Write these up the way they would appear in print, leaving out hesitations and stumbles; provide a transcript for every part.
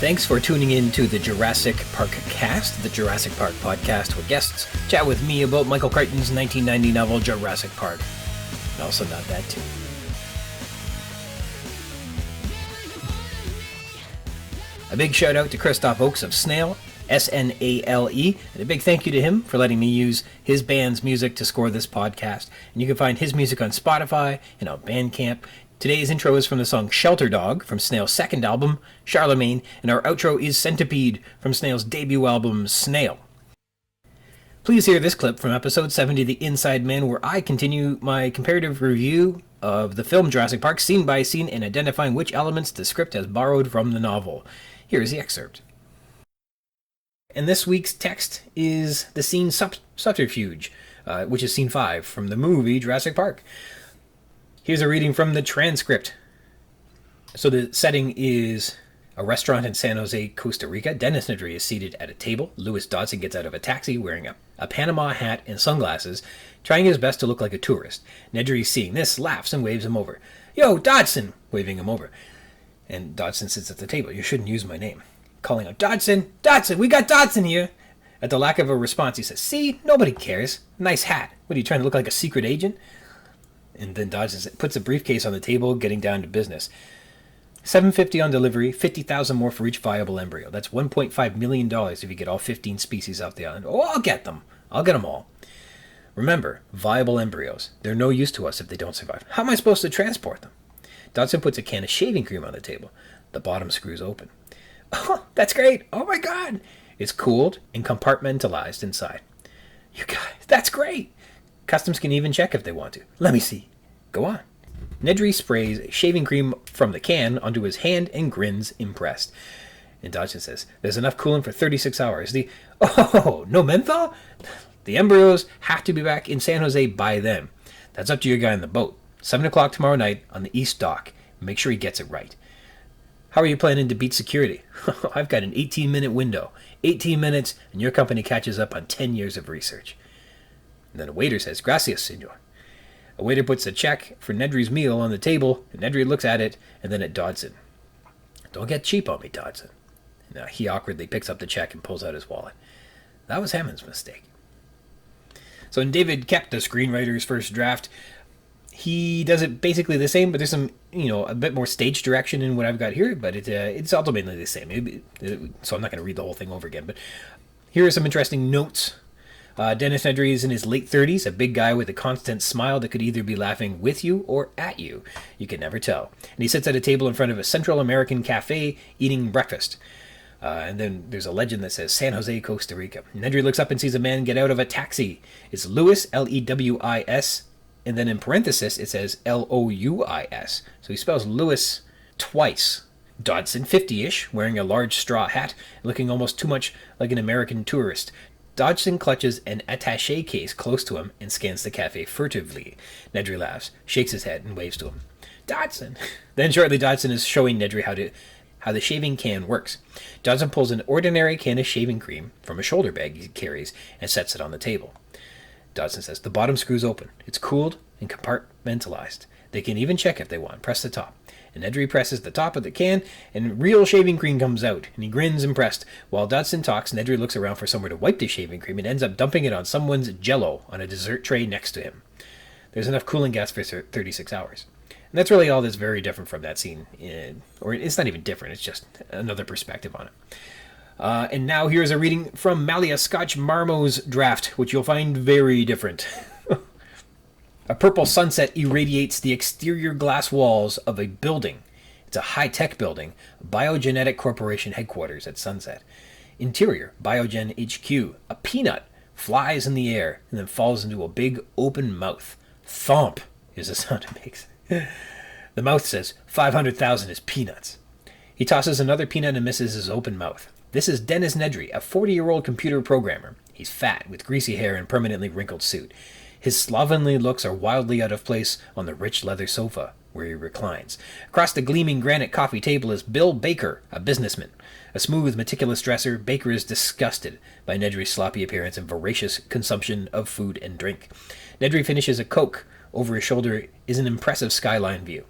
Thanks for tuning in to the Jurassic Park-Cast, the Jurassic Park podcast, where guests chat with me about Michael Crichton's 1990 novel Jurassic Park. And also not that too. A big shout out to Christoph Oakes of Snail, S-N-A-L-E, and a big thank you to him for letting me use his band's music to score this podcast. And you can find his music on Spotify and on Bandcamp. Today's intro is from the song Shelter Dog from Snail's second album, Charlemagne, and our outro is Centipede from Snail's debut album, Snail. Please hear this clip from episode 70, The Inside Man, where I continue my comparative review of the film Jurassic Park scene by scene and identifying which elements the script has borrowed from the novel. Here is the excerpt. And this week's text is the scene Subterfuge, which is scene 5 from the movie Jurassic Park. Here's a reading from the transcript. So the setting is a restaurant in San Jose, Costa Rica. Dennis Nedry is seated at a table. Lewis Dodson gets out of a taxi wearing a Panama hat and sunglasses, trying his best to look like a tourist. Nedry, seeing this, laughs and waves him over. "Yo, Dodson!" waving him over. And Dodson sits at the table. "You shouldn't use my name." Calling out, "Dodson! Dodson! We got Dodson here!" At the lack of a response, he says, "See? Nobody cares. Nice hat. What, are you trying to look like a secret agent?" And then Dodson puts a briefcase on the table, getting down to business. $750 on delivery, $50,000 more for each viable embryo. That's $1.5 million if you get all 15 species off the island. Oh, I'll get them. I'll get them all. Remember, viable embryos. They're no use to us if they don't survive. How am I supposed to transport them? Dodson puts a can of shaving cream on the table. The bottom screws open. "Oh, that's great. Oh my God." It's cooled and compartmentalized inside. "You guys, that's great. Customs can even check if they want to. Let me see." "Go on." Nedry sprays shaving cream from the can onto his hand and grins, impressed. And Dodson says, "There's enough coolant for 36 hours. Oh, no menthol? The embryos have to be back in San Jose by then. That's up to your guy on the boat. 7 o'clock tomorrow night on the East Dock. Make sure he gets it right. How are you planning to beat security?" "I've got an 18-minute window. 18 minutes, and your company catches up on 10 years of research." And then a waiter says, "Gracias, senor." A waiter puts a check for Nedry's meal on the table, and Nedry looks at it, and then at Dodson. "Don't get cheap on me, Dodson." Now he awkwardly picks up the check and pulls out his wallet. That was Hammond's mistake. So in David Koepp, the screenwriter's first draft, he does it basically the same, but there's some, a bit more stage direction in what I've got here, but it's ultimately the same. So I'm not going to read the whole thing over again, but here are some interesting notes. Dennis Nedry is in his late 30s, a big guy with a constant smile that could either be laughing with you or at you. You can never tell. And he sits at a table in front of a Central American cafe eating breakfast. And then there's a legend that says San Jose, Costa Rica. Nedry looks up and sees a man get out of a taxi. It's Lewis, Lewis, and then in parenthesis it says Louis. So he spells Lewis twice. Dodson, 50-ish, wearing a large straw hat, looking almost too much like an American tourist. Dodson clutches an attaché case close to him and scans the cafe furtively. Nedry laughs, shakes his head, and waves to him. "Dodson!" Then shortly Dodson is showing Nedry how the shaving can works. Dodson pulls an ordinary can of shaving cream from a shoulder bag he carries and sets it on the table. Dodson says, "The bottom screws open. It's cooled and compartmentalized. They can even check if they want. Press the top." And Nedry presses the top of the can, and real shaving cream comes out, and he grins impressed. While Dodson talks, Nedry looks around for somewhere to wipe the shaving cream and ends up dumping it on someone's Jell-O on a dessert tray next to him. There's enough cooling gas for 36 hours. And that's really all that's very different from that scene. Or it's not even different, it's just another perspective on it. And now here's a reading from Malia Scotch-Marmo's draft, which you'll find very different. A purple sunset irradiates the exterior glass walls of a building. It's a high-tech building, Biogenetic Corporation headquarters at sunset. Interior, Biogen HQ. A peanut flies in the air and then falls into a big open mouth. Thomp is the sound it makes. The mouth says, 500,000 is peanuts. He tosses another peanut and misses his open mouth. This is Dennis Nedry, a 40-year-old computer programmer. He's fat, with greasy hair and permanently wrinkled suit. His slovenly looks are wildly out of place on the rich leather sofa, where he reclines. Across the gleaming granite coffee table is Bill Baker, a businessman. A smooth, meticulous dresser, Baker is disgusted by Nedry's sloppy appearance and voracious consumption of food and drink. Nedry finishes a Coke. Over his shoulder is an impressive skyline view.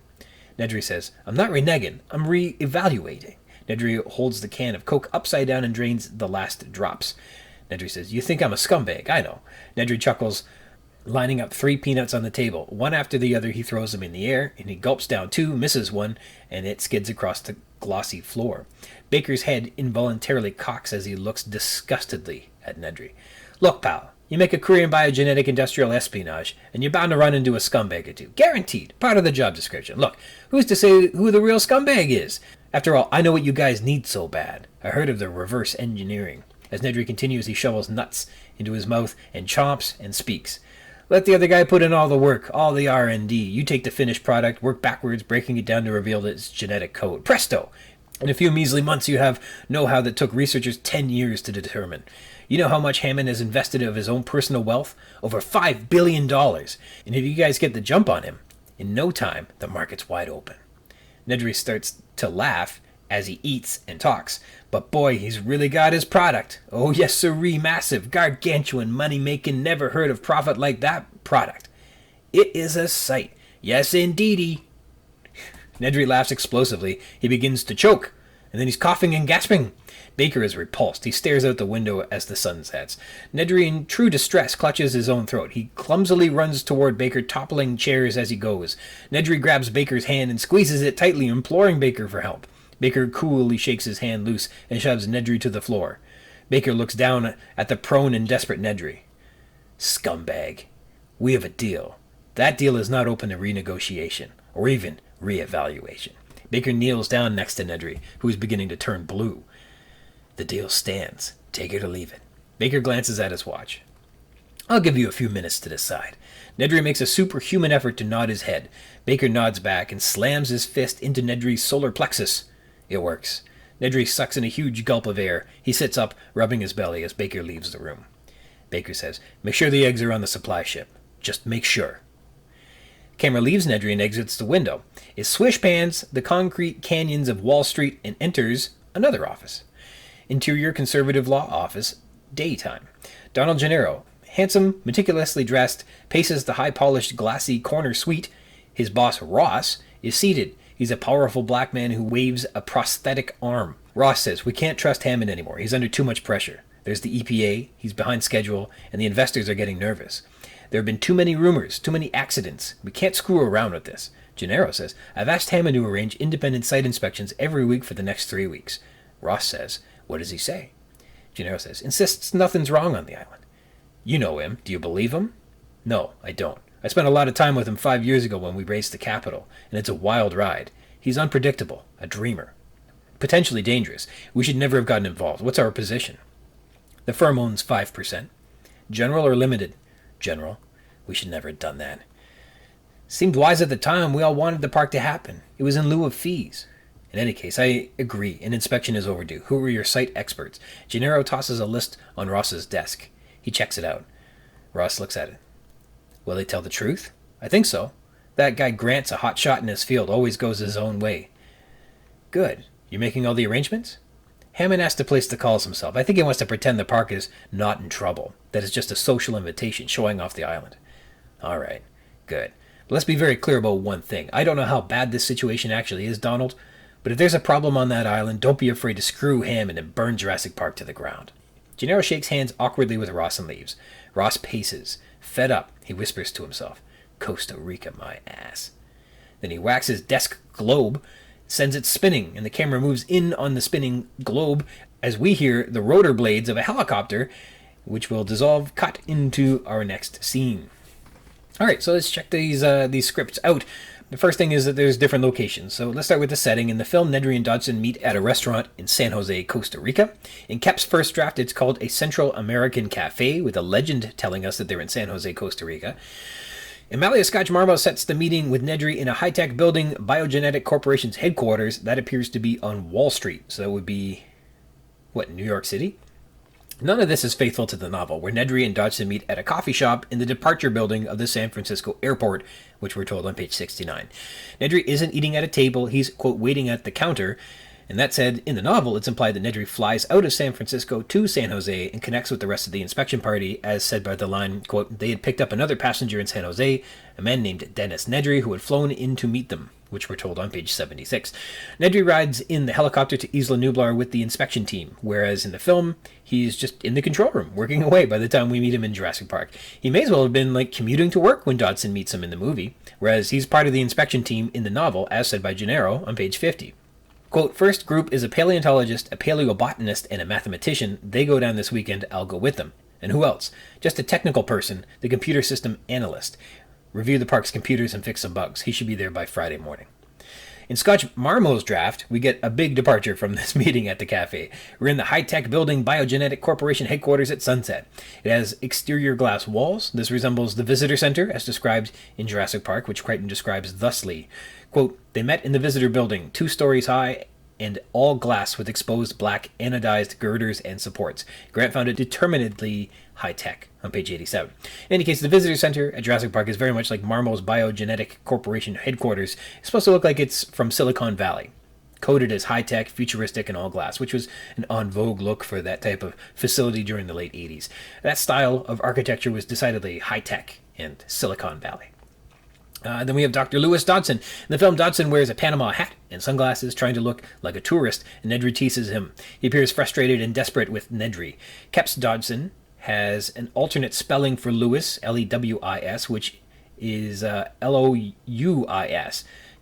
Nedry says, "I'm not reneging, I'm re-evaluating." Nedry holds the can of Coke upside down and drains the last drops. Nedry says, "You think I'm a scumbag, I know." Nedry chuckles, lining up 3 peanuts on the table. One after the other, he throws them in the air, and he gulps down 2, misses one, and it skids across the glossy floor. Baker's head involuntarily cocks as he looks disgustedly at Nedry. "Look, pal, you make a career in biogenetic industrial espionage, and you're bound to run into a scumbag or two. Guaranteed. Part of the job description. Look, who's to say who the real scumbag is? After all, I know what you guys need so bad. I heard of the reverse engineering." As Nedry continues, he shovels nuts into his mouth and chomps and speaks. "Let the other guy put in all the work, all the R&D. You take the finished product, work backwards, breaking it down to reveal its genetic code. Presto! In a few measly months, you have know-how that took researchers 10 years to determine. You know how much Hammond has invested of his own personal wealth? Over $5 billion. And if you guys get the jump on him, in no time, the market's wide open." Nedry starts to laugh as he eats and talks. "But boy, he's really got his product. Oh yes sirree, massive, gargantuan, money-making, never heard of profit like that product. It is a sight. Yes indeedy." Nedry laughs explosively. He begins to choke, and then he's coughing and gasping. Baker is repulsed. He stares out the window as the sun sets. Nedry, in true distress, clutches his own throat. He clumsily runs toward Baker, toppling chairs as he goes. Nedry grabs Baker's hand and squeezes it tightly, imploring Baker for help. Baker coolly shakes his hand loose and shoves Nedry to the floor. Baker looks down at the prone and desperate Nedry. "Scumbag. We have a deal. That deal is not open to renegotiation, or even re-evaluation." Baker kneels down next to Nedry, who is beginning to turn blue. "The deal stands. Take it or leave it." Baker glances at his watch. "I'll give you a few minutes to decide." Nedry makes a superhuman effort to nod his head. Baker nods back and slams his fist into Nedry's solar plexus. It works. Nedry sucks in a huge gulp of air. He sits up, rubbing his belly as Baker leaves the room. Baker says, "Make sure the eggs are on the supply ship. Just make sure." Camera leaves Nedry and exits the window. It swish pans the concrete canyons of Wall Street and enters another office. Interior Conservative Law Office, daytime. Donald Gennaro, handsome, meticulously dressed, paces the high-polished, glassy corner suite. His boss, Ross, is seated. He's a powerful black man who waves a prosthetic arm. Ross says, "We can't trust Hammond anymore. He's under too much pressure. There's the EPA, he's behind schedule, and the investors are getting nervous. There have been too many rumors, too many accidents. We can't screw around with this." Gennaro says, "I've asked Hammond to arrange independent site inspections every week for the next 3 weeks. Ross says, "What does he say?" Gennaro says, "Insists nothing's wrong on the island." "You know him. Do you believe him?" "No, I don't. I spent a lot of time with him 5 years ago when we raised the capital, and it's a wild ride. He's unpredictable, a dreamer. Potentially dangerous. We should never have gotten involved. What's our position?" "The firm owns 5%. General or limited?" "General. We should never have done that. Seemed wise at the time. We all wanted the park to happen. It was in lieu of fees. In any case, I agree. An inspection is overdue. Who are your site experts?" Gennaro tosses a list on Ross's desk. He checks it out. Ross looks at it. "Will they tell the truth?" "I think so. That guy Grant's a hot shot in his field, always goes his own way." "Good. You're making all the arrangements?" "Hammond has to place the calls himself. I think he wants to pretend the park is not in trouble, that it's just a social invitation showing off the island." "All right. Good. But let's be very clear about one thing. I don't know how bad this situation actually is, Donald, but if there's a problem on that island, don't be afraid to screw Hammond and burn Jurassic Park to the ground." Gennaro shakes hands awkwardly with Ross and leaves. Ross paces. Fed up, he whispers to himself, "Costa Rica, my ass." Then he whacks his desk globe, sends it spinning, and the camera moves in on the spinning globe as we hear the rotor blades of a helicopter, which will dissolve, cut into our next scene. All right, so let's check these scripts out. The first thing is that there's different locations. So let's start with the setting. In the film, Nedry and Dodgson meet at a restaurant in San Jose, Costa Rica. In Koepp's first draft, it's called a Central American Cafe, with a legend telling us that they're in San Jose, Costa Rica. And Malia Scotch-Marmo sets the meeting with Nedry in a high-tech building, Biogenetic Corporation's headquarters. That appears to be on Wall Street. So that would be, New York City? None of this is faithful to the novel, where Nedry and Dodgson meet at a coffee shop in the departure building of the San Francisco airport, which we're told on page 69. Nedry isn't eating at a table, he's, quote, waiting at the counter. And that said, in the novel, it's implied that Nedry flies out of San Francisco to San Jose and connects with the rest of the inspection party, as said by the line, quote, "They had picked up another passenger in San Jose, a man named Dennis Nedry, who had flown in to meet them," which we're told on page 76. Nedry rides in the helicopter to Isla Nublar with the inspection team, whereas in the film, he's just in the control room, working away by the time we meet him in Jurassic Park. He may as well have been, commuting to work when Dodson meets him in the movie, whereas he's part of the inspection team in the novel, as said by Gennaro on page 50. Quote, first group is a paleontologist, a paleobotanist, and a mathematician. They go down this weekend, I'll go with them. And who else? Just a technical person, the computer system analyst. Review the park's computers and fix some bugs. He should be there by Friday morning. In Scotch-Marmo's draft, we get a big departure from this meeting at the cafe. We're in the high-tech building Biogenetic Corporation headquarters at sunset. It has exterior glass walls. This resembles the visitor center, as described in Jurassic Park, which Crichton describes thusly. Quote, they met in the visitor building, 2 stories high, and all glass with exposed black anodized girders and supports. Grant found it determinedly high-tech on page 87. In any case, the visitor center at Jurassic Park is very much like Marmo's Biogenetic Corporation headquarters. It's supposed to look like it's from Silicon Valley, coded as high-tech, futuristic, and all glass, which was an en vogue look for that type of facility during the late 80s. That style of architecture was decidedly high-tech and Silicon Valley. Then we have Dr. Lewis Dodson. In the film, Dodson wears a Panama hat and sunglasses, trying to look like a tourist, and Nedry teases him. He appears frustrated and desperate with Nedry. Koepp's Dodson has an alternate spelling for Lewis, Lewis, which is Louis.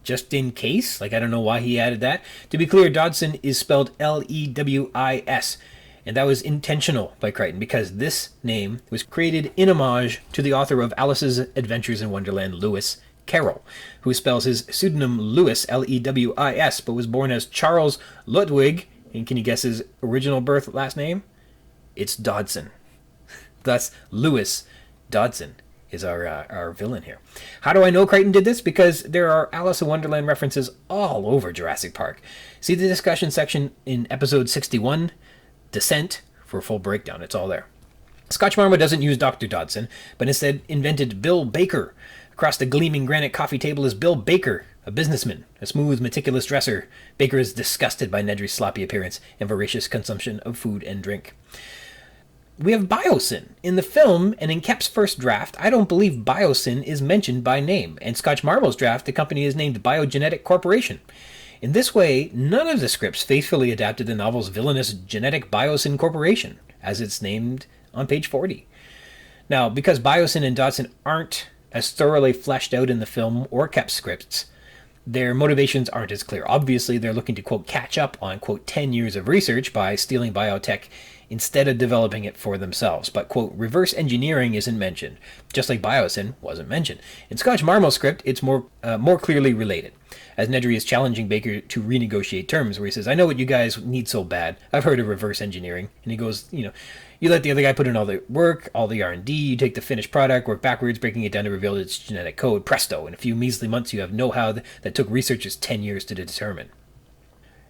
Just in case, I don't know why he added that. To be clear, Dodson is spelled Lewis, and that was intentional by Crichton because this name was created in homage to the author of Alice's Adventures in Wonderland, Lewis Carroll, who spells his pseudonym Lewis, Lewis, but was born as Charles Ludwig. And can you guess his original birth last name? It's Dodson. Thus, Lewis Dodson is our villain here. How do I know Crichton did this? Because there are Alice in Wonderland references all over Jurassic Park. See the discussion section in episode 61, Descent, for a full breakdown. It's all there. Scotch-Marmo doesn't use Dr. Dodson, but instead invented Bill Baker. Across the gleaming granite coffee table is Bill Baker, a businessman, a smooth, meticulous dresser. Baker is disgusted by Nedry's sloppy appearance and voracious consumption of food and drink. We have Biosyn. In the film, and in Koepp's first draft, I don't believe Biosyn is mentioned by name, and Scotch-Marmo's draft, the company is named Biogenetic Corporation. In this way, none of the scripts faithfully adapted the novel's villainous Genetic Biosyn Corporation, as it's named on page 40. Now, because Biosyn and Dodson aren't as thoroughly fleshed out in the film or Koepp's scripts, their motivations aren't as clear. Obviously, they're looking to, quote, catch up on, quote, 10 years of research by stealing biotech instead of developing it for themselves. But, quote, reverse engineering isn't mentioned, just like Biosyn wasn't mentioned. In Scotch-Marmo's script, it's more clearly related, as Nedry is challenging Baker to renegotiate terms, where he says, I know what you guys need so bad. I've heard of reverse engineering. And he goes, you let the other guy put in all the work, all the R&D, you take the finished product, work backwards, breaking it down to reveal its genetic code. Presto, in a few measly months you have know-how that took researchers 10 years to determine.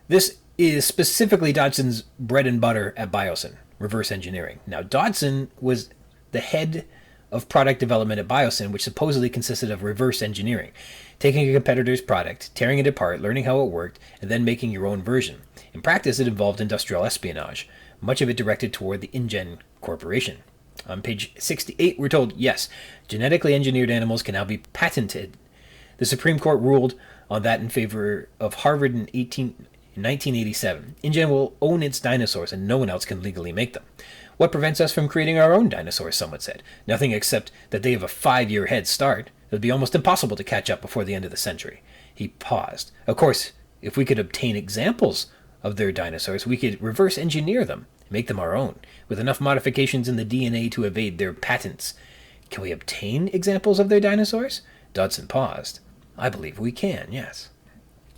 This is specifically Dodson's bread and butter at Biosyn, reverse engineering. Now, Dodson was the head of product development at Biosyn, which supposedly consisted of reverse engineering, taking a competitor's product, tearing it apart, learning how it worked, and then making your own version. In practice, it involved industrial espionage, much of it directed toward the InGen Corporation. On page 68, we're told, yes, genetically engineered animals can now be patented. The Supreme Court ruled on that in favor of Harvard in 1987. InGen will own its dinosaurs, and no one else can legally make them. What prevents us from creating our own dinosaurs, someone said. Nothing except that they have a 5-year head start. It would be almost impossible to catch up before the end of the century. He paused. Of course, if we could obtain examples of their dinosaurs, we could reverse engineer them, make them our own, with enough modifications in the DNA to evade their patents. Can we obtain examples of their dinosaurs? Dodson paused. I believe we can, yes.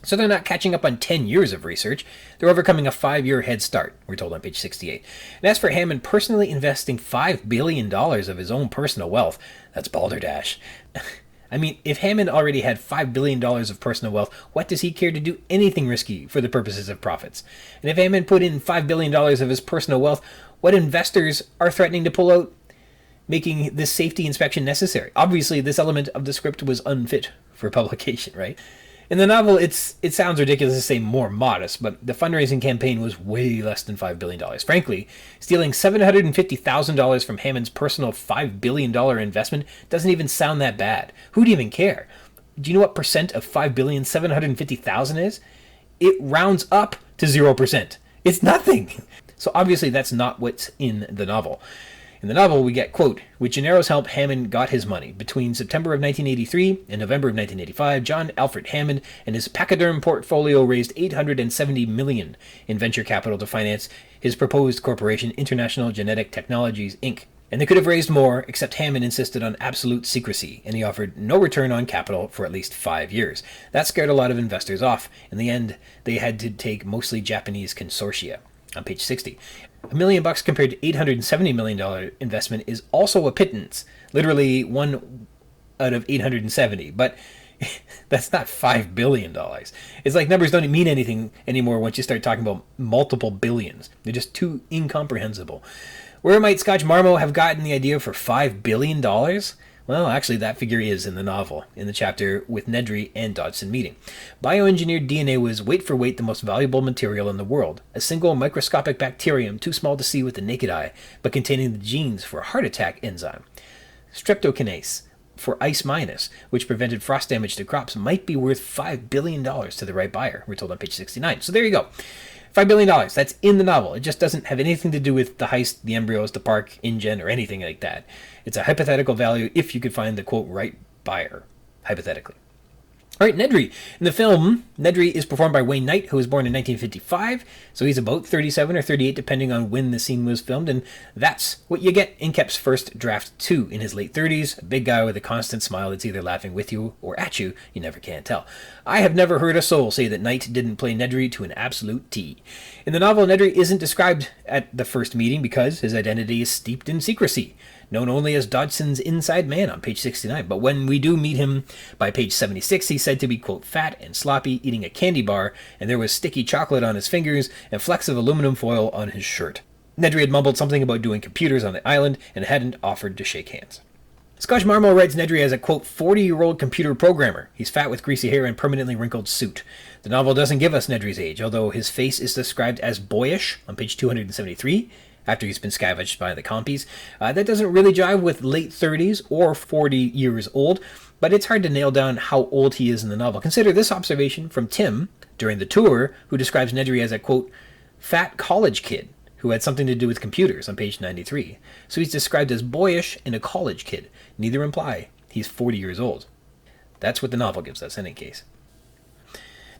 So they're not catching up on 10 years of research. They're overcoming a 5-year head start, we're told on page 68. And as for Hammond personally investing $5 billion of his own personal wealth, that's balderdash. I mean, if Hammond already had $5 billion of personal wealth, what does he care to do anything risky for the purposes of profits? And if Hammond put in $5 billion of his personal wealth, what investors are threatening to pull out, making this safety inspection necessary? Obviously, this element of the script was unfit for publication, right? In the novel, it sounds ridiculous to say more modest, but the fundraising campaign was way less than $5 billion. Frankly, stealing $750,000 from Hammond's personal $5 billion investment doesn't even sound that bad. Who'd even care? do you know what percent of 5,750,000 is? It rounds up to 0%. It's nothing. So obviously that's not what's in the novel. In the novel, we get, quote, with Gennaro's help, Hammond got his money. Between September of 1983 and November of 1985, John Alfred Hammond and his pachyderm portfolio raised $870 million in venture capital to finance his proposed corporation, International Genetic Technologies, Inc. And they could have raised more, except Hammond insisted on absolute secrecy, and he offered no return on capital for at least 5 years. That scared a lot of investors off. In the end, they had to take mostly Japanese consortia. On page 60. $1 million compared to $870 million investment is also a pittance, literally 1 out of 870, but that's not $5 billion. It's like numbers don't mean anything anymore once you start talking about multiple billions. They're just too incomprehensible. Where might Scotch-Marmo have gotten the idea for $5 billion? Well, actually, that figure is in the novel, in the chapter with Nedry and Dodgson meeting. Bioengineered DNA was weight for weight the most valuable material in the world, a single microscopic bacterium too small to see with the naked eye, but containing the genes for a heart attack enzyme. Streptokinase for ice minus, which prevented frost damage to crops, might be worth $5 billion to the right buyer, we're told on page 69. So there you go. $5 billion, that's in the novel. It just doesn't have anything to do with the heist, the embryos, the park, InGen, or anything like that. It's a hypothetical value if you could find the, quote, right buyer, hypothetically. All right, Nedry. In the film, Nedry is performed by Wayne Knight, who was born in 1955, so he's about 37 or 38, depending on when the scene was filmed, and that's what you get in Koepp's first draft 2. In his late 30s, a big guy with a constant smile that's either laughing with you or at you, you never can tell. I have never heard a soul say that Knight didn't play Nedry to an absolute T. In the novel, Nedry isn't described at the first meeting because his identity is steeped in secrecy, known only as Dodgson's inside man on page 69. But when we do meet him by page 76, he's said to be, quote, fat and sloppy, eating a candy bar, and there was sticky chocolate on his fingers and flecks of aluminum foil on his shirt. Nedry had mumbled something about doing computers on the island and hadn't offered to shake hands. Scotch-Marmo writes Nedry as a, quote, 40-year-old computer programmer. He's fat with greasy hair and permanently wrinkled suit. The novel doesn't give us Nedry's age, although his face is described as boyish on page 273, after he's been scavenged by the compies. That doesn't really jive with late 30s or 40 years old, but it's hard to nail down how old he is in the novel. Consider this observation from Tim during the tour, who describes Nedry as a, quote, fat college kid who had something to do with computers on page 93. So he's described as boyish and a college kid. Neither imply he's 40 years old. That's what the novel gives us in any case.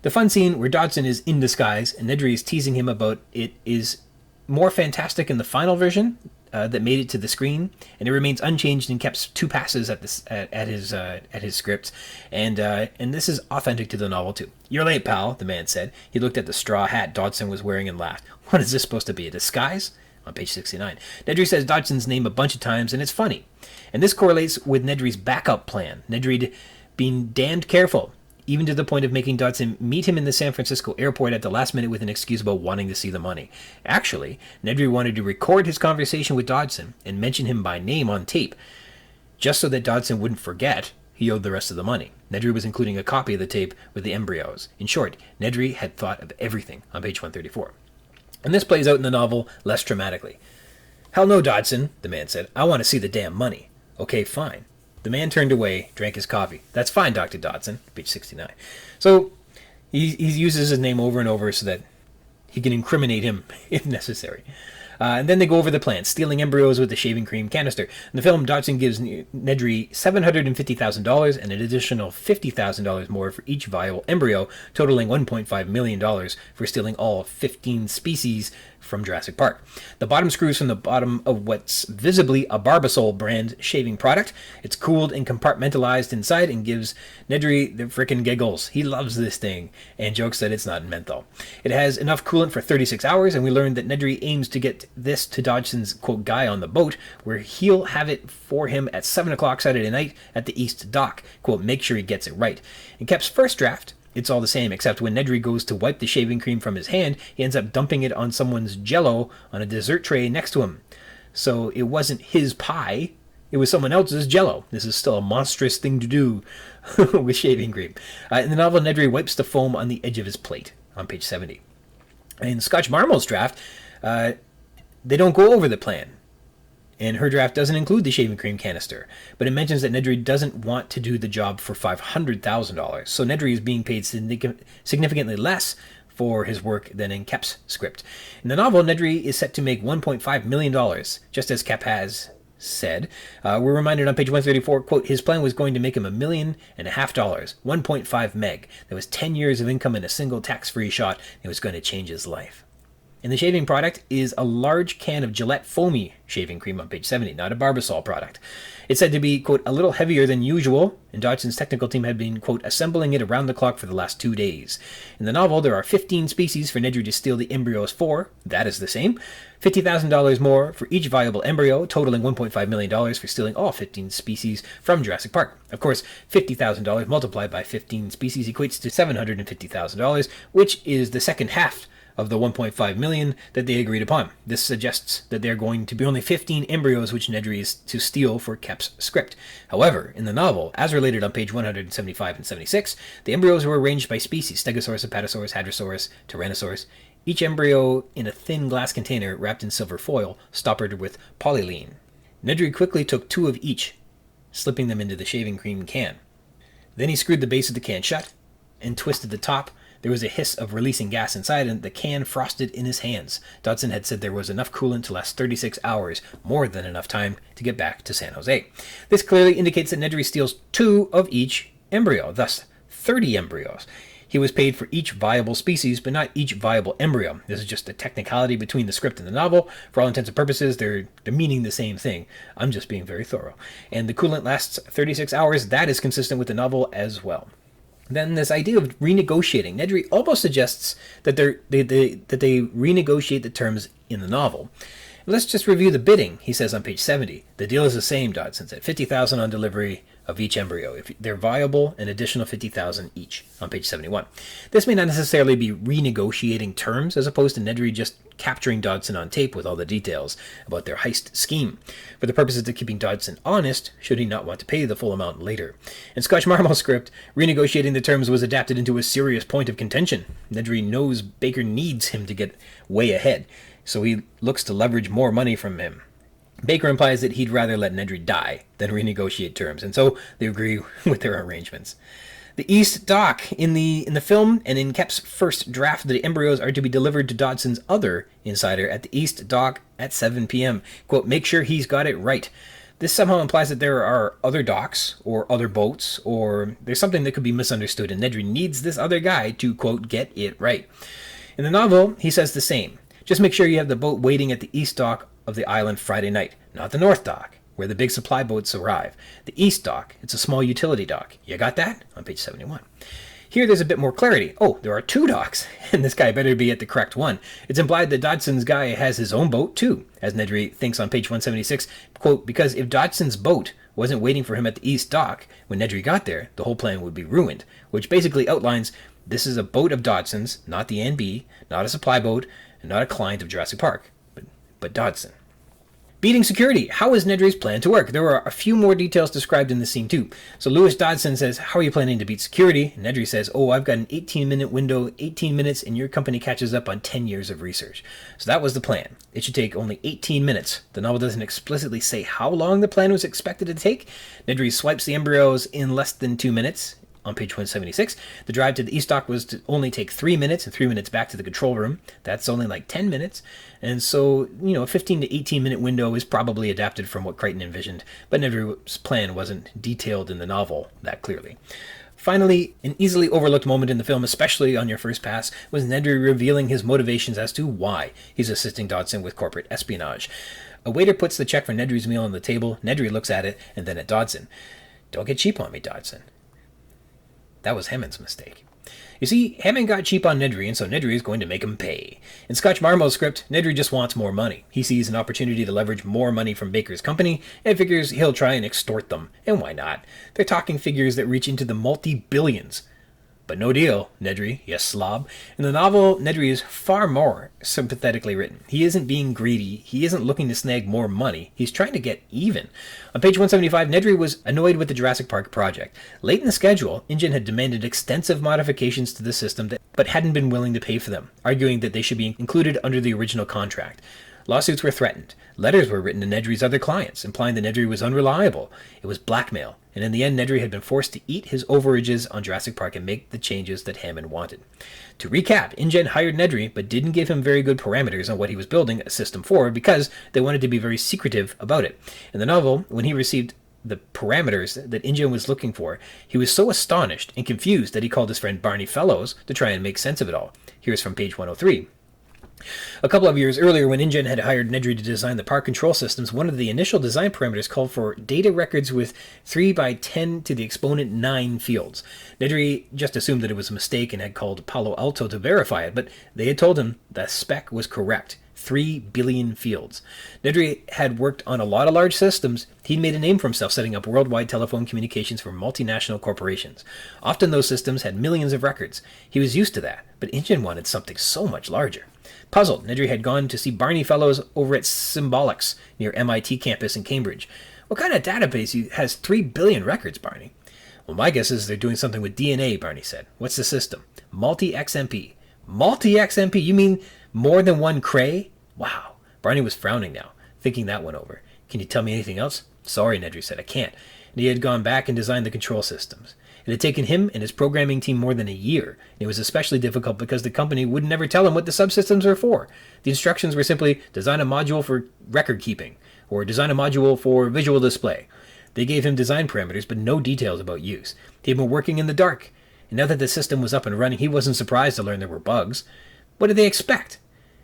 The fun scene where Dodgson is in disguise and Nedry is teasing him about it is more fantastic in the final version that made it to the screen, and it remains unchanged in Koepp's 2 passes at his scripts, and this is authentic to the novel too. "You're late, pal," the man said. He looked at the straw hat Dodgson was wearing and laughed. "What is this supposed to be, a disguise?" On page 69. Nedry says Dodgson's name a bunch of times, and it's funny. And this correlates with Nedry's backup plan. Nedry being damned careful, even to the point of making Dodgson meet him in the San Francisco airport at the last minute with an excuse about wanting to see the money. Actually, Nedry wanted to record his conversation with Dodgson and mention him by name on tape, just so that Dodgson wouldn't forget he owed the rest of the money. Nedry was including a copy of the tape with the embryos. In short, Nedry had thought of everything on page 134. And this plays out in the novel less dramatically. "Hell no, Dodgson," the man said. "I want to see the damn money." "Okay, fine." The man turned away, drank his coffee. "That's fine, Dr. Dodgson," page 69. So he uses his name over and over so that he can incriminate him if necessary. And then they go over the plan, stealing embryos with the shaving cream canister. In the film, Dodgson gives Nedry $750,000 and an additional $50,000 more for each viable embryo, totaling $1.5 million for stealing all 15 species from Jurassic Park. The bottom screws from the bottom of what's visibly a Barbasol brand shaving product. It's cooled and compartmentalized inside and gives Nedry the frickin' giggles. He loves this thing and jokes that it's not menthol. It has enough coolant for 36 hours, and we learn that Nedry aims to get this to Dodgson's, quote, guy on the boat, where he'll have it for him at 7 o'clock Saturday night at the East Dock. Quote, make sure he gets it right. In Koepp's first draft, it's all the same, except when Nedry goes to wipe the shaving cream from his hand, he ends up dumping it on someone's Jell-O on a dessert tray next to him. So it wasn't his pie, it was someone else's Jell-O. This is still a monstrous thing to do with shaving cream. In the novel, Nedry wipes the foam on the edge of his plate on page 70. In Scotch-Marmo's draft, they don't go over the plan. and her draft doesn't include the shaving cream canister, but it mentions that Nedry doesn't want to do the job for $500,000, so Nedry is being paid significantly less for his work than in Koepp's script. In the novel, Nedry is set to make $1.5 million, just as Koepp has said. We're reminded on page 134, quote, his plan was going to make him $1.5 million, 1.5 meg. That was 10 years of income in a single tax-free shot. It was going to change his life. And the shaving product is a large can of Gillette Foamy shaving cream on page 70, not a Barbasol product. It's said to be, quote, a little heavier than usual, and Dodson's technical team had been, quote, assembling it around the clock for the last 2 days. In the novel, there are 15 species for Nedry to steal the embryos for. That is the same. $50,000 more for each viable embryo, totaling $1.5 million for stealing all 15 species from Jurassic Park. Of course, $50,000 multiplied by 15 species equates to $750,000, which is the second half of the $1.5 million that they agreed upon. This suggests that there are going to be only 15 embryos which Nedry is to steal for Koepp's script. However, in the novel, as related on page 175 and 76, the embryos were arranged by species: Stegosaurus, Apatosaurus, Hadrosaurus, Tyrannosaurus, each embryo in a thin glass container wrapped in silver foil, stoppered with polyline. Nedry quickly took 2 of each, slipping them into the shaving cream can. Then he screwed the base of the can shut and twisted the top. There was a hiss of releasing gas inside, and the can frosted in his hands. Dodson had said there was enough coolant to last 36 hours, more than enough time to get back to San Jose. This clearly indicates that Nedry steals 2 of each embryo, thus 30 embryos. He was paid for each viable species, but not each viable embryo. This is just a technicality between the script and the novel. For all intents and purposes, they're meaning the same thing. I'm just being very thorough. And the coolant lasts 36 hours. That is consistent with the novel as well. Then this idea of renegotiating. Nedry almost suggests that they renegotiate the terms in the novel. Let's just review the bidding, he says on page 70. The deal is the same, Dodson said. $50,000 on delivery of each embryo. If they're viable, an additional $50,000 each on page 71. This may not necessarily be renegotiating terms, as opposed to Nedry just capturing Dodson on tape with all the details about their heist scheme, for the purposes of keeping Dodson honest, should he not want to pay the full amount later. In Scotch-Marmo's script, renegotiating the terms was adapted into a serious point of contention. Nedry knows Baker needs him to get way ahead, so he looks to leverage more money from him. Baker implies that he'd rather let Nedry die than renegotiate terms, and so they agree with their arrangements. The East Dock. In the film and in Koepp's first draft, the embryos are to be delivered to Dodson's other insider at the East Dock at 7 p.m. Quote, make sure he's got it right. This somehow implies that there are other docks or other boats, or there's something that could be misunderstood, and Nedry needs this other guy to, quote, get it right. In the novel, he says the same. Just make sure you have the boat waiting at the East Dock of the island Friday night, not the North Dock, where the big supply boats arrive. The East Dock, it's a small utility dock. You got that? On page 71. Here there's a bit more clarity. Oh, there are 2 docks, and this guy better be at the correct one. It's implied that Dodson's guy has his own boat, too, as Nedry thinks on page 176, quote, because if Dodson's boat wasn't waiting for him at the East Dock when Nedry got there, the whole plan would be ruined, which basically outlines this is a boat of Dodson's, not the NB, not a supply boat, and not a client of Jurassic Park, but Dodson. Beating security. How is Nedry's plan to work? There are a few more details described in this scene too. So Lewis Dodson says, how are you planning to beat security? And Nedry says, oh, I've got an 18-minute window, 18 minutes, and your company catches up on 10 years of research. So that was the plan. It should take only 18 minutes. The novel doesn't explicitly say how long the plan was expected to take. Nedry swipes the embryos in less than 2 minutes. On page 176, the drive to the East Dock was to only take 3 minutes, and 3 minutes back to the control room. That's only like 10 minutes. And so, a 15 to 18 minute window is probably adapted from what Crichton envisioned, but Nedry's plan wasn't detailed in the novel that clearly. Finally, an easily overlooked moment in the film, especially on your first pass, was Nedry revealing his motivations as to why he's assisting Dodson with corporate espionage. A waiter puts the check for Nedry's meal on the table. Nedry looks at it and then at Dodson. Don't get cheap on me, Dodson. That was Hammond's mistake. You see, Hammond got cheap on Nedry, and so Nedry is going to make him pay. In Scotch-Marmo's script, Nedry just wants more money. He sees an opportunity to leverage more money from Baker's company, and figures he'll try and extort them. And why not? They're talking figures that reach into the multi-billions. But no deal, Nedry, you slob. In the novel, Nedry is far more sympathetically written. He isn't being greedy. He isn't looking to snag more money. He's trying to get even. On page 175, Nedry was annoyed with the Jurassic Park project. Late in the schedule, InGen had demanded extensive modifications to the system but hadn't been willing to pay for them, arguing that they should be included under the original contract. Lawsuits were threatened. Letters were written to Nedry's other clients, implying that Nedry was unreliable. It was blackmail, and in the end, Nedry had been forced to eat his overages on Jurassic Park and make the changes that Hammond wanted. To recap, InGen hired Nedry, but didn't give him very good parameters on what he was building a system for because they wanted to be very secretive about it. In the novel, when he received the parameters that InGen was looking for, he was so astonished and confused that he called his friend Barney Fellows to try and make sense of it all. Here's from page 103. A couple of years earlier, when InGen had hired Nedry to design the park control systems, one of the initial design parameters called for data records with 3 by 10 to the exponent 9 fields. Nedry just assumed that it was a mistake and had called Palo Alto to verify it, but they had told him the spec was correct. 3 billion fields. Nedry had worked on a lot of large systems. He'd made a name for himself setting up worldwide telephone communications for multinational corporations. Often those systems had millions of records. He was used to that, but InGen wanted something so much larger. Puzzled, Nedry had gone to see Barney Fellows over at Symbolics near MIT campus in Cambridge. What kind of database has 3 billion records, Barney? Well, my guess is they're doing something with DNA, Barney said. What's the system? Multi-XMP. Multi-XMP? You mean more than one cray? Wow. Barney was frowning now, thinking that one over. Can you tell me anything else? Sorry, Nedry said, I can't. And he had gone back and designed the control systems. It had taken him and his programming team more than a year, and it was especially difficult because the company would never tell him what the subsystems were for. The instructions were simply design a module for record keeping, or design a module for visual display. They gave him design parameters, but no details about use. He had been working in the dark, and now that the system was up and running, he wasn't surprised to learn there were bugs. What did they expect?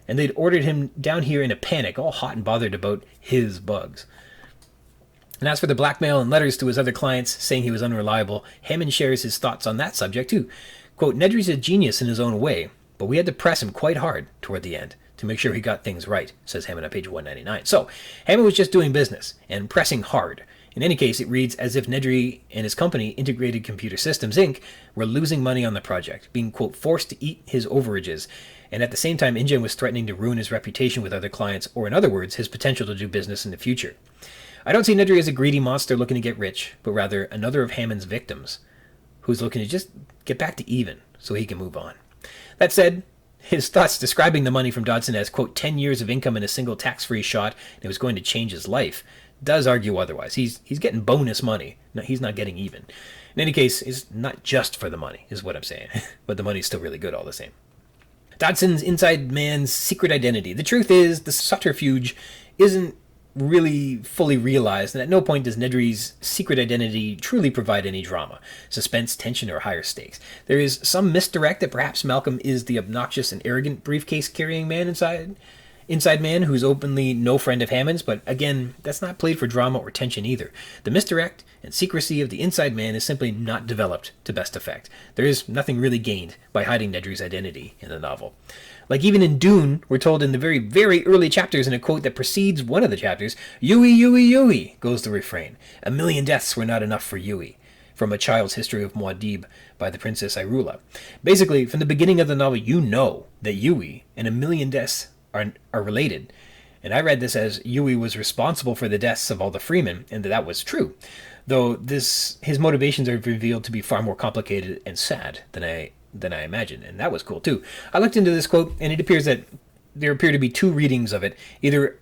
And they'd ordered him down here in a panic, all hot and bothered about his bugs. And as for the blackmail and letters to his other clients saying he was unreliable, Hammond shares his thoughts on that subject too. Quote, Nedry's a genius in his own way, but we had to press him quite hard toward the end to make sure he got things right, says Hammond on page 199. So, Hammond was just doing business and pressing hard. In any case, it reads as if Nedry and his company, Integrated Computer Systems, Inc., were losing money on the project, being, quote, forced to eat his overages, and at the same time, InGen was threatening to ruin his reputation with other clients, or in other words, his potential to do business in the future. I don't see Nedry as a greedy monster looking to get rich, but rather another of Hammond's victims, who's looking to just get back to even so he can move on. That said, his thoughts describing the money from Dodson as, quote, 10 years of income in a single tax-free shot, and it was going to change his life, does argue otherwise. He's getting bonus money. No, he's not getting even. In any case, it's not just for the money, is what I'm saying. But the money's still really good all the same. Dodson's inside man's secret identity. The truth is, the subterfuge isn't really fully realized, and at no point does Nedry's secret identity truly provide any drama, suspense, tension, or higher stakes. There is some misdirect that perhaps Malcolm is the obnoxious and arrogant briefcase-carrying man inside man who's openly no friend of Hammond's, but again, that's not played for drama or tension either. The misdirect and secrecy of the inside man is simply not developed to best effect. There is nothing really gained by hiding Nedry's identity in the novel. Like even in Dune, we're told in the very, very early chapters in a quote that precedes one of the chapters, Yui, Yui, Yui, goes the refrain. 1,000,000 deaths were not enough for Yui. From A Child's History of Muad'Dib by the Princess Irula. Basically, from the beginning of the novel, you know that Yui and 1,000,000 deaths are related. And I read this as Yui was responsible for the deaths of all the freemen, and that was true. Though his motivations are revealed to be far more complicated and sad than I imagined, and that was cool too. I looked into this quote, and it appears that there appear to be two readings of it. Either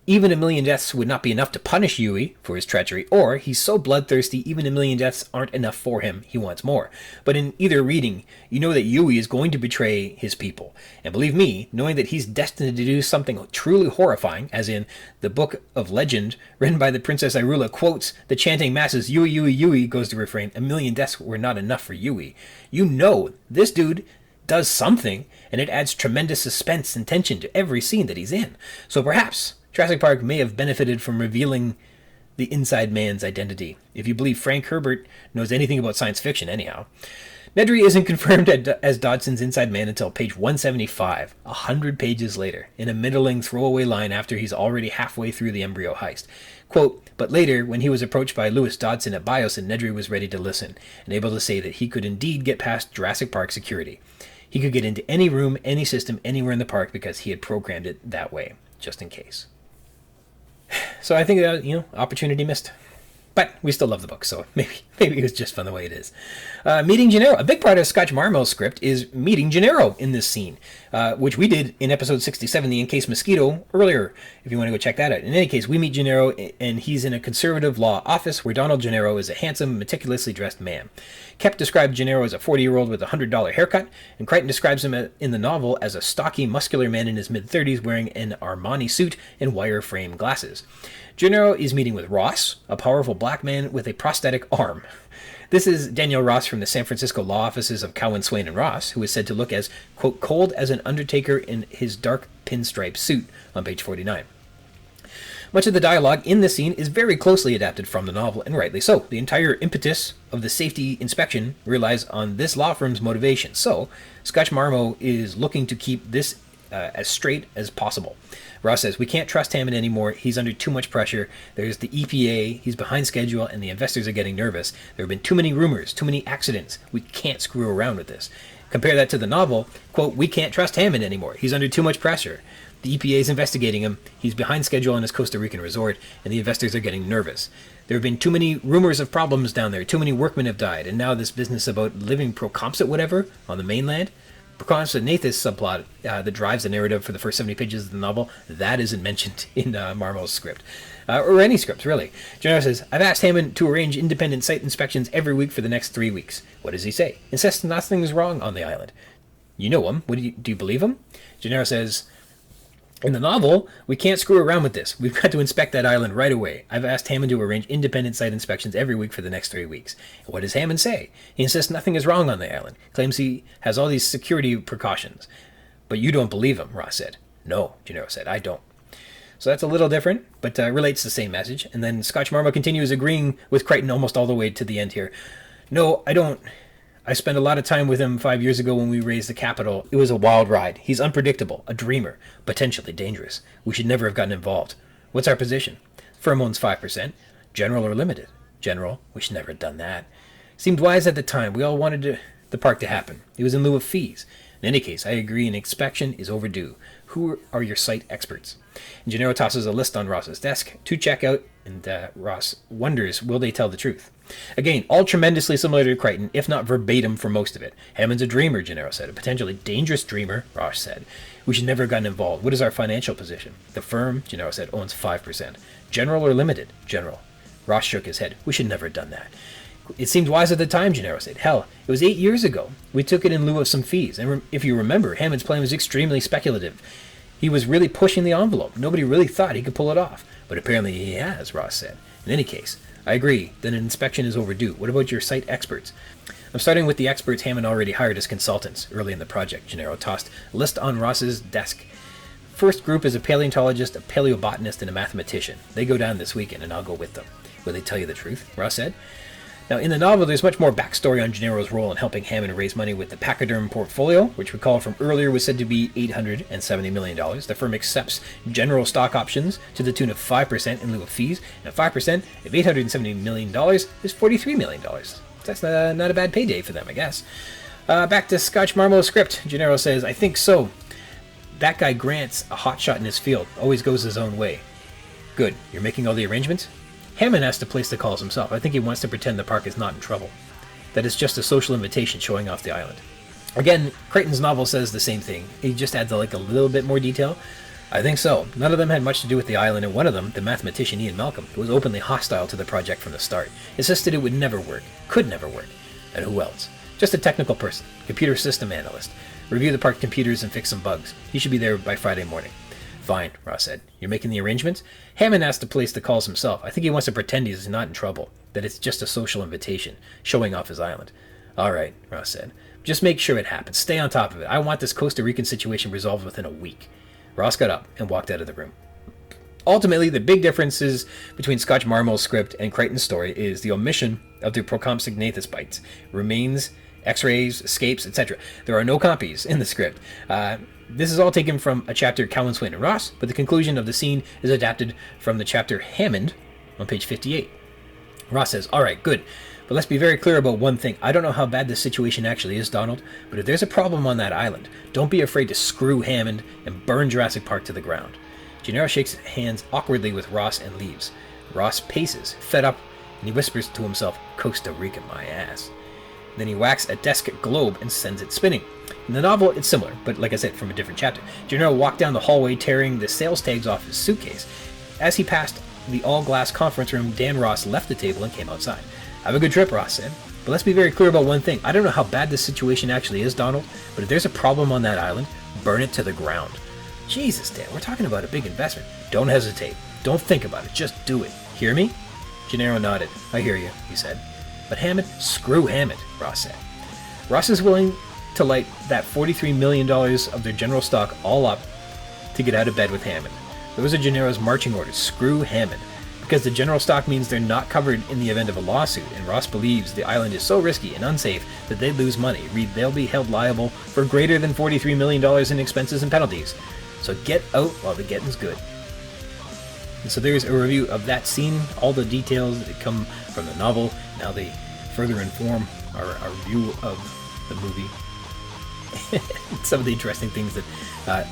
even 1,000,000 deaths would not be enough to punish Yui for his treachery, or he's so bloodthirsty even 1,000,000 deaths aren't enough for him, he wants more. But in either reading, you know that Yui is going to betray his people. And believe me, knowing that he's destined to do something truly horrifying, as in the book of legend written by the Princess Irula quotes the chanting masses, Yui, Yui, Yui, goes the refrain, 1,000,000 deaths were not enough for Yui. You know this dude does something, and it adds tremendous suspense and tension to every scene that he's in. So perhaps Jurassic Park may have benefited from revealing the inside man's identity, if you believe Frank Herbert knows anything about science fiction anyhow. Nedry isn't confirmed as Dodson's inside man until page 175, 100 pages later, in a middling throwaway line after he's already halfway through the embryo heist. Quote, but later, when he was approached by Lewis Dodson at Biosyn, Nedry was ready to listen, and able to say that he could indeed get past Jurassic Park security. He could get into any room, any system, anywhere in the park because he had programmed it that way, just in case. So I think that, opportunity missed. But we still love the book, so maybe it was just fun the way it is. Meeting Gennaro. A big part of Scotch-Marmo's script is meeting Gennaro in this scene, which we did in episode 67, The Encased Mosquito, earlier, if you want to go check that out. In any case, we meet Gennaro, and he's in a conservative law office where Donald Gennaro is a handsome, meticulously dressed man. Koepp described Gennaro as a 40-year-old with a $100 haircut, and Crichton describes him in the novel as a stocky, muscular man in his mid-30s wearing an Armani suit and wire-frame glasses. Gennaro is meeting with Ross, a powerful black man with a prosthetic arm. This is Danielle Ross from the San Francisco law offices of Cowan, Swain, and Ross, who is said to look as, quote, cold as an undertaker in his dark pinstripe suit, on page 49. Much of the dialogue in this scene is very closely adapted from the novel, and rightly so. The entire impetus of the safety inspection relies on this law firm's motivation. So, Scotch-Marmo is looking to keep this as straight as possible. Ross says, we can't trust Hammond anymore. He's under too much pressure. There's the EPA. He's behind schedule, and the investors are getting nervous. There have been too many rumors, too many accidents. We can't screw around with this. Compare that to the novel. Quote, we can't trust Hammond anymore. He's under too much pressure. The EPA is investigating him. He's behind schedule on his Costa Rican resort, and the investors are getting nervous. There have been too many rumors of problems down there. Too many workmen have died. And now this business about living pro-compsat whatever on the mainland. Pro-compsat-Nathis subplot that drives the narrative for the first 70 pages of the novel, that isn't mentioned in Marmo's script. Or any script, really. Gennaro says, I've asked Hammond to arrange independent site inspections every week for the next 3 weeks. What does he say? Insists nothing's wrong on the island. You know him. Do you believe him? Gennaro says, in the novel, we can't screw around with this. We've got to inspect that island right away. I've asked Hammond to arrange independent site inspections every week for the next 3 weeks. And what does Hammond say? He insists nothing is wrong on the island. Claims he has all these security precautions. But you don't believe him, Ross said. No, Gennaro said, I don't. So that's a little different, but relates the same message. And then Scotch-Marmo continues agreeing with Crichton almost all the way to the end here. No, I don't. I spent a lot of time with him 5 years ago when we raised the capital. It was a wild ride. He's unpredictable, a dreamer, potentially dangerous. We should never have gotten involved. What's our position? Firm owns 5%. General or limited? General. We should never have done that. Seemed wise at the time. We all wanted the park to happen. It was in lieu of fees. In any case, I agree an inspection is overdue. Who are your site experts? And Gennaro tosses a list on Ross's desk to check out, and Ross wonders, will they tell the truth? Again, all tremendously similar to Crichton, if not verbatim for most of it. Hammond's a dreamer, Gennaro said. A potentially dangerous dreamer, Ross said. We should never have gotten involved. What is our financial position? The firm, Gennaro said, owns 5%. General or limited? General. Ross shook his head. We should never have done that. It seemed wise at the time, Gennaro said. Hell, it was 8 years ago. We took it in lieu of some fees. And if you remember, Hammond's plan was extremely speculative. He was really pushing the envelope. Nobody really thought he could pull it off. But apparently he has, Ross said. In any case, I agree that an inspection is overdue. What about your site experts? I'm starting with the experts Hammond already hired as consultants early in the project, Gennaro tossed a list on Ross's desk. First group is a paleontologist, a paleobotanist, and a mathematician. They go down this weekend, and I'll go with them. Will they tell you the truth? Ross said. Now, in the novel, there's much more backstory on Gennaro's role in helping Hammond raise money with the pachyderm portfolio, which recall from earlier was said to be $870 million. The firm accepts general stock options to the tune of 5% in lieu of fees, and 5% of $870 million is $43 million. That's not a bad payday for them, I guess. Back to Scotch-Marmo's script. Gennaro says, I think so. That guy Grant's a hotshot in his field, always goes his own way. Good. You're making all the arrangements? Hammond has to place the calls himself. I think he wants to pretend the park is not in trouble. That it's just a social invitation showing off the island. Again, Crichton's novel says the same thing. He just adds a little bit more detail. I think so. None of them had much to do with the island, and one of them, the mathematician Ian Malcolm, was openly hostile to the project from the start. Insisted it would never work. Could never work. And who else? Just a technical person. Computer system analyst. Review the park computers and fix some bugs. He should be there by Friday morning. Fine, Ross said. You're making the arrangements? Hammond has to place the calls himself. I think he wants to pretend he's not in trouble, that it's just a social invitation, showing off his island. All right, Ross said. Just make sure it happens. Stay on top of it. I want this Costa Rican situation resolved within a week. Ross got up and walked out of the room. Ultimately, the big differences between Scotch-Marmo's script and Crichton's story is the omission of the procompsognathus bites, remains, x-rays, escapes, etc. There are no copies in the script. This is all taken from a chapter Cowan, Swain, and Ross, but the conclusion of the scene is adapted from the chapter Hammond on page 58. Ross says, all right, good, but let's be very clear about one thing. I don't know how bad this situation actually is, Donald, but if there's a problem on that island, don't be afraid to screw Hammond and burn Jurassic Park to the ground. Gennaro shakes hands awkwardly with Ross and leaves. Ross paces, fed up and he whispers to himself, Costa Rica my ass. Then he whacks a desk globe and sends it spinning. In the novel, it's similar, but like I said, from a different chapter. Gennaro walked down the hallway tearing the sales tags off his suitcase. As he passed the all-glass conference room, Dan Ross left the table and came outside. Have a good trip, Ross said. But let's be very clear about one thing. I don't know how bad this situation actually is, Donald, but if there's a problem on that island, burn it to the ground. Jesus, Dan, we're talking about a big investment. Don't hesitate. Don't think about it. Just do it. Hear me? Gennaro nodded. I hear you, he said. But Hammond, screw Hammond, Ross said. Ross is willing to light that $43 million of their general stock all up to get out of bed with Hammond. Those are Gennaro's marching orders. Screw Hammond. Because the general stock means they're not covered in the event of a lawsuit, and Ross believes the island is so risky and unsafe that they'd lose money. Read, they'll be held liable for greater than $43 million in expenses and penalties. So get out while the getting's good. And so there's a review of that scene, all the details that come from the novel, and how they further inform our view of the movie. Some of the interesting things that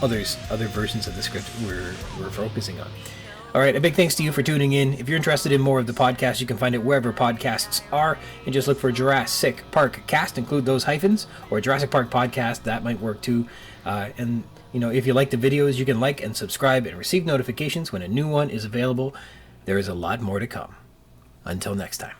other versions of the script were focusing on. All right, a big thanks to you for tuning in. If you're interested in more of the podcast, you can find it wherever podcasts are, and just look for Juras-Sick Park-Cast, include those hyphens, or Jurassic Park Podcast, that might work too. And if you like the videos, you can like and subscribe and receive notifications when a new one is available. There is a lot more to come. Until next time.